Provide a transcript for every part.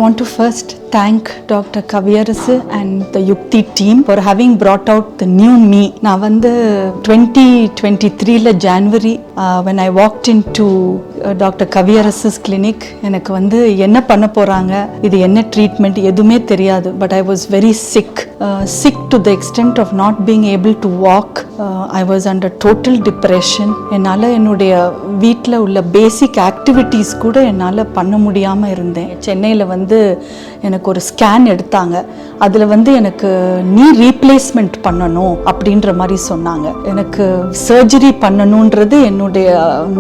want to first thank Dr. Kaviyarasu and the Yukti team for having brought out the new me. நான் வந்து 2023 January when I walked into Dr. Kaviyarasu's clinic, எனக்கு வந்து என்ன பண்ண போறாங்க, இது என்ன ட்ரீட்மெண்ட் எதுவுமே தெரியாது. But I was very sick to the extent of not being able to walk. I was under total depression. என்னால் என்னுடைய வீட்டில் உள்ள பேசிக் ஆக்டிவிட்டீஸ் கூட என்னால் பண்ண முடியாமல் இருந்தேன். சென்னையில் வந்து எனக்கு ஒரு ஸ்கேன் எடுத்தாங்க. அதில் வந்து எனக்கு நீ ரீப்ளேஸ்மெண்ட் பண்ணணும் அப்படின்ற மாதிரி சொன்னாங்க. எனக்கு சர்ஜரி பண்ணணுன்றது என்னுடைய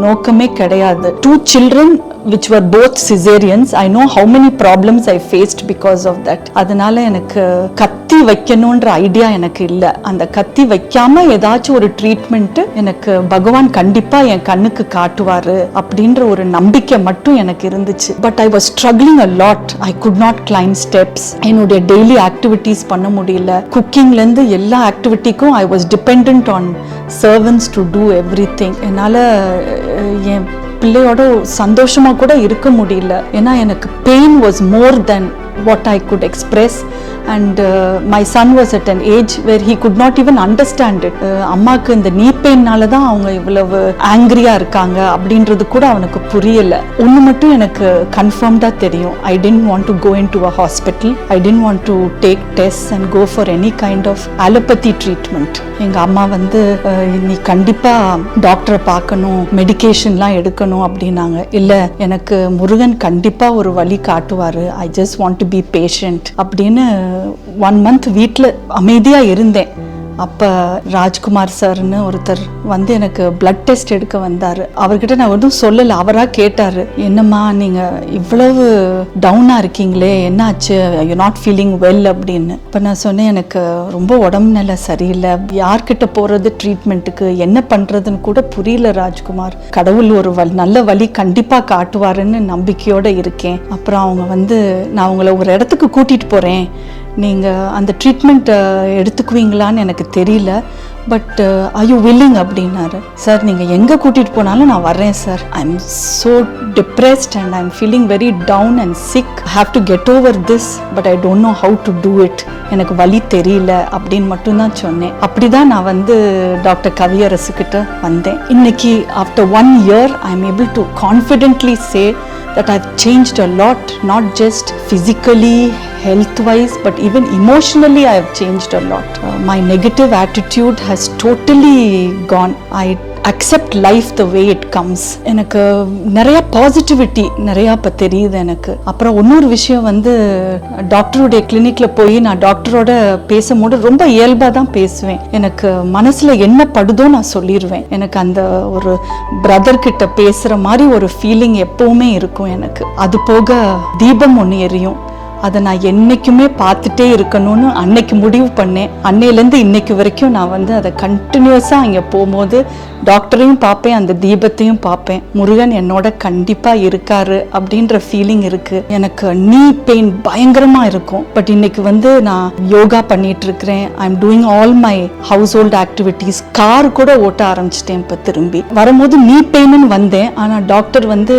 நோக்கமே கிடையாது. 2 children which were both cesareans. I know how many problems I faced because of that. அதனால எனக்கு கத்தி வைக்கணுன்ற ஐடியா எனக்கு இல்லை. அந்த கத்தி வைக்காம ஏதாச்சும் ஒரு ட்ரீட்மெண்ட் எனக்கு பகவான் கண்டிப்பா என் கண்ணுக்கு காட்டுவாரு அப்படின்ற ஒரு நம்பிக்கை மட்டும் எனக்கு இருந்துச்சு. But I was struggling a lot. I could not climb steps. என்னுடைய டெய்லி ஆக்டிவிட்டீஸ் பண்ண முடியல. குக்கிங்ல இருந்து எல்லா ஆக்டிவிட்டிக்கும் I was dependent on servants to do everything. என்னால் என் பிள்ளையோட சந்தோஷமா கூட இருக்க முடியல. ஏன்னா எனக்கு pain was more than what I could express, and my son was at an age where he could not even understand it. அம்மாக்கு இந்த நீ பெயின்னால தான் அவங்க இவ்வளவு ஆங்கிரியா இருக்காங்க அப்படின்றது கூட அவனுக்கு புரியல. ஒன்று மட்டும் எனக்கு கன்ஃபார்ம்டா தெரியும். I didn't want to go into a hospital. I didn't want to take tests and go for any kind of allopathy treatment. எங்க அம்மா வந்து நீ கண்டிப்பா டாக்டரை பார்க்கணும், மெடிகேஷன்லாம் எடுக்கணும் அப்படின்னாங்க. இல்ல, எனக்கு முருகன் கண்டிப்பா ஒரு வழி காட்டுவாரு. I just want to be patient அப்படின்னு 1 month வீட்டில் அமைதியா இருந்தேன். அப்போ ராஜ்குமார் சார்னு ஒருத்தர் வந்து எனக்கு பிளட் டெஸ்ட் எடுக்க வந்தார். அவர்கிட்ட நான் ஒன்றும் சொல்லலை. அவராக கேட்டார், என்னம்மா நீங்கள் இவ்வளவு டவுனாக இருக்கீங்களே, என்னாச்சு, யூ நாட் ஃபீலிங் வெல் அப்படின்னு. இப்போ நான் சொன்னேன், எனக்கு ரொம்ப உடம்பு நிலை சரியில்லை, யார்கிட்ட போகிறது ட்ரீட்மெண்ட்டுக்கு, என்ன பண்ணுறதுன்னு கூட புரியல ராஜ்குமார். கடவுள் ஒரு நல்ல வழி கண்டிப்பாக காட்டுவாருன்னு நம்பிக்கையோடு இருக்கேன். அப்புறம் அவங்க வந்து, நான் உங்களை ஒரு இடத்துக்கு கூட்டிகிட்டு போகிறேன், நீங்கள் அந்த ட்ரீட்மெண்ட் எடுத்துக்குவீங்களான்னு எனக்கு தெரியல, பட் ஆர் யூ வில்லிங் அப்படின்னாரு. சார், நீங்கள் எங்கே கூட்டிகிட்டு போனாலும் நான் வர்றேன் sir. I am so depressed and I am feeling very down and sick. I have to get over this, but I don't know how to do it. எனக்கு வழி தெரியல அப்படின்னு மட்டும்தான் சொன்னேன். அப்படி தான் நான் வந்து டாக்டர் கவியரசு கிட்ட வந்தேன். இன்னைக்கு after 1 year I am able to confidently say that I've changed a lot, not just physically, health-wise, but even emotionally I have changed a lot. My negative attitude has totally gone. I accept life the way it comes. எனக்கு நிறைய positivity நிறையா இப்போ தெரியுது எனக்கு. அப்புறம் இன்னொரு விஷயம் வந்து, டாக்டருடைய கிளினிக்கில் போய் நான் டாக்டரோட பேசும்போது ரொம்ப இயல்பாக தான் பேசுவேன். எனக்கு மனசில் என்ன படுதோ நான் சொல்லிடுவேன். எனக்கு அந்த ஒரு பிரதர் கிட்ட பேசுகிற மாதிரி ஒரு ஃபீலிங் எப்போவுமே இருக்கும் எனக்கு. அது போக தீபம் ஒன்று எரியும். அதை நான் என்னைக்குமே பார்த்துட்டே இருக்கணும்னு அன்னைக்கு முடிவு பண்ணேன். அன்னையிலேருந்து இன்னைக்கு வரைக்கும் நான் வந்து அதை கண்டினியூஸாக அங்கே போகும்போது டாக்டரையும் பார்ப்பேன், அந்த தீபத்தையும் பார்ப்பேன். முருகன் என்னோட கண்டிப்பாக இருக்காரு அப்படின்ற ஃபீலிங் இருக்குது. எனக்கு நீ பெயின் பயங்கரமாக இருக்கும். பட் இன்னைக்கு வந்து நான் யோகா பண்ணிட்டு இருக்கிறேன். I am doing all my house hold activities. Car கூட ஓட்ட ஆரம்பிச்சிட்டேன். இப்போ திரும்பி வரும்போது நீ பெயின்னு வந்தேன். ஆனால் டாக்டர் வந்து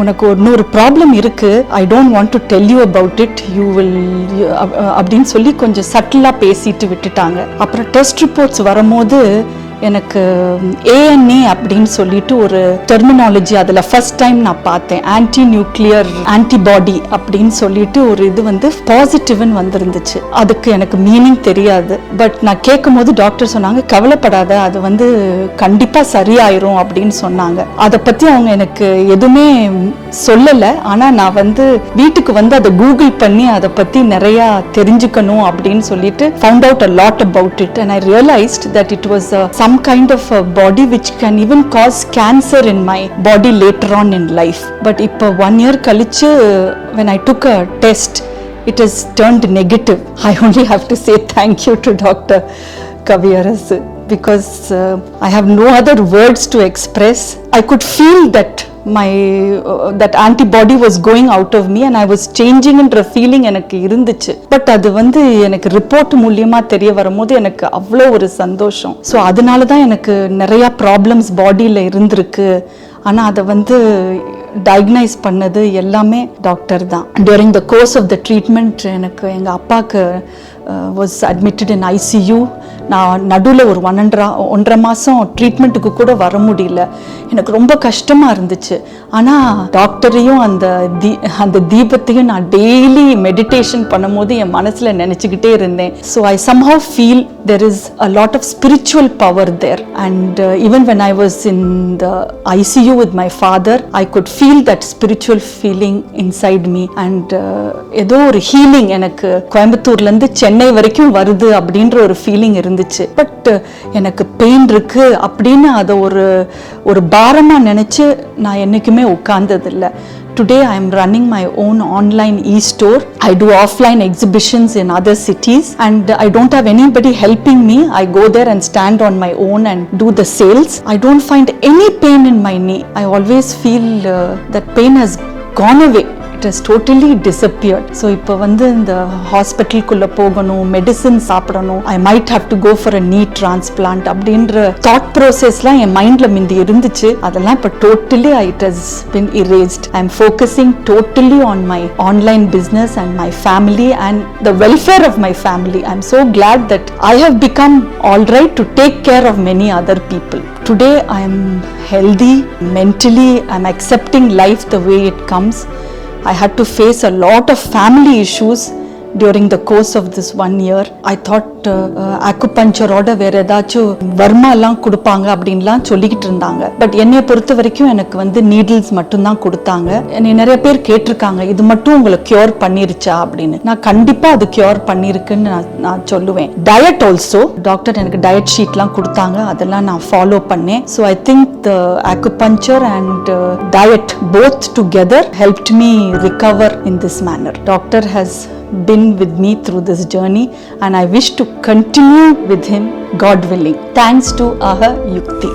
உனக்கு இன்னொரு ப்ராப்ளம் இருக்குது, I don't want to tell you about it, you will அப்படின்னு சொல்லி கொஞ்சம் சட்டிலாக பேசிட்டு விட்டுட்டாங்க. அப்புறம் டெஸ்ட் ரிப்போர்ட்ஸ் வரும்போது எனக்கு ANA அப்படின்னு சொல்லிட்டு ஒரு டெர்மினாலஜி அதில் ஃபர்ஸ்ட் டைம் நான் பார்த்தேன். ஆன்டி நியூக்ளியர் ஆன்டிபாடி அப்படின்னு சொல்லிட்டு ஒரு இது வந்து பாசிட்டிவ்னு வந்திருந்துச்சு. அதுக்கு எனக்கு மீனிங் தெரியாது. பட் நான் கேட்கும் போது டாக்டர் சொன்னாங்க, கவலைப்படாத, அது வந்து கண்டிப்பாக சரியாயிரும் அப்படின்னு சொன்னாங்க. அதை பற்றி அவங்க எனக்கு எதுவுமே சொல்லலை. ஆனால் நான் வந்து வீட்டுக்கு வந்து அதை கூகுள் பண்ணி அதை பற்றி நிறையா தெரிஞ்சுக்கணும் அப்படின்னு சொல்லிட்டு found out a lot about it, and I realized that it was some kind of a body which can even cause cancer in my body later on in life. But இப்போ 1 year கழிச்சு when I took a test, it has turned negative. I only have to say thank you to Dr. Kaviyarasu, because I have no other words to express. I could feel that that antibody was going out of me and I was changing என்ற feeling எனக்கு இருந்துச்சு. But அது வந்து எனக்கு report மூலியமா தெரிய வரும்போது எனக்கு அவ்வளோ ஒரு சந்தோஷம். ஸோ அதனால தான் எனக்கு நிறைய ப்ராப்ளம்ஸ் பாடியில் இருந்திருக்கு. ஆனால் அதை வந்து டயக்னைஸ் பண்ணது எல்லாமே டாக்டர் தான். During the course of the treatment எனக்கு எங்கள் அப்பாவுக்கு வாஸ் அட்மிட்டட் இன் ICU. நான் நடுவில் ஒரு 1.5 மாதம் ட்ரீட்மெண்ட்டுக்கு கூட வர முடியல. எனக்கு ரொம்ப கஷ்டமாக இருந்துச்சு. ஆனால் டாக்டரையும் அந்த தீபத்தையும் நான் டெய்லி மெடிடேஷன் பண்ணும்போது என் மனசில் நினச்சிக்கிட்டே இருந்தேன். So I somehow feel there is a lot of spiritual power there, and even when I was in the ICU with my father, I could feel that spiritual feeling inside me, and ஏதோ ஒரு healing எனக்கு கோயம்புத்தூர்லேருந்து சென்னை வரைக்கும் வருது அப்படின்ற ஒரு feeling இருந்துச்சு. But எனக்கு பெயின் இருக்கு அப்படின்னு அதை ஒரு பாரமாக நினச்சி நான் என்றைக்குமே உட்கார்ந்ததில்லை. Today I am running my own online e-store. I do offline exhibitions in other cities, and I don't have anybody helping me. I go there and stand on my own and do the sales. I don't find any pain in my knee. I always feel that pain has gone away. It has totally disappeared. So இப்போ இந்த ஹாஸ்பிட்டலுக்குள்ள போகணும், medicine சாப்பிடணும், I might have to go for a knee transplant அப்படின்ற thought ப்ராசஸ்லாம் என் மைண்டில் முந்தி இருந்துச்சு. அதெல்லாம் இப்போ totally it has been erased. I am focusing totally on my online business and my family and the welfare of my family. I am so glad that I have become all right to take care of many other people. Today I am healthy mentally. I am accepting life the way it comes. I had to face a lot of family issues during the course of this 1 year. I thought acupuncture-ஓட வேற ஏதாச்சும் வர்மாலாம் கொடுப்பாங்க அப்படின்லாம் சொல்லிக்கிட்டு இருந்தாங்க. But என்னைய பொறுத்த வரைக்கும் எனக்கு நீடில்ஸ் மட்டும்தான் கொடுத்தாங்க. என்னை நிறைய பேர் கேட்டிருக்காங்க, இது மட்டும் உங்களை கியூர் பண்ணிருச்சா அப்படின்னு. நான் கண்டிப்பா அது கியூர் பண்ணிருக்குன்னு நான் சொல்லுவேன். டயட் ஆல்சோ, டாக்டர் எனக்கு டயட் ஷீட்லாம் கொடுத்தாங்க, அதெல்லாம் நான் ஃபாலோ பண்ணேன். So I think the acupuncture and diet both together helped me recover in this manner. Doctor has been with me through this journey, and I wish to continue with him, God willing. Thanks to Aha Yukti.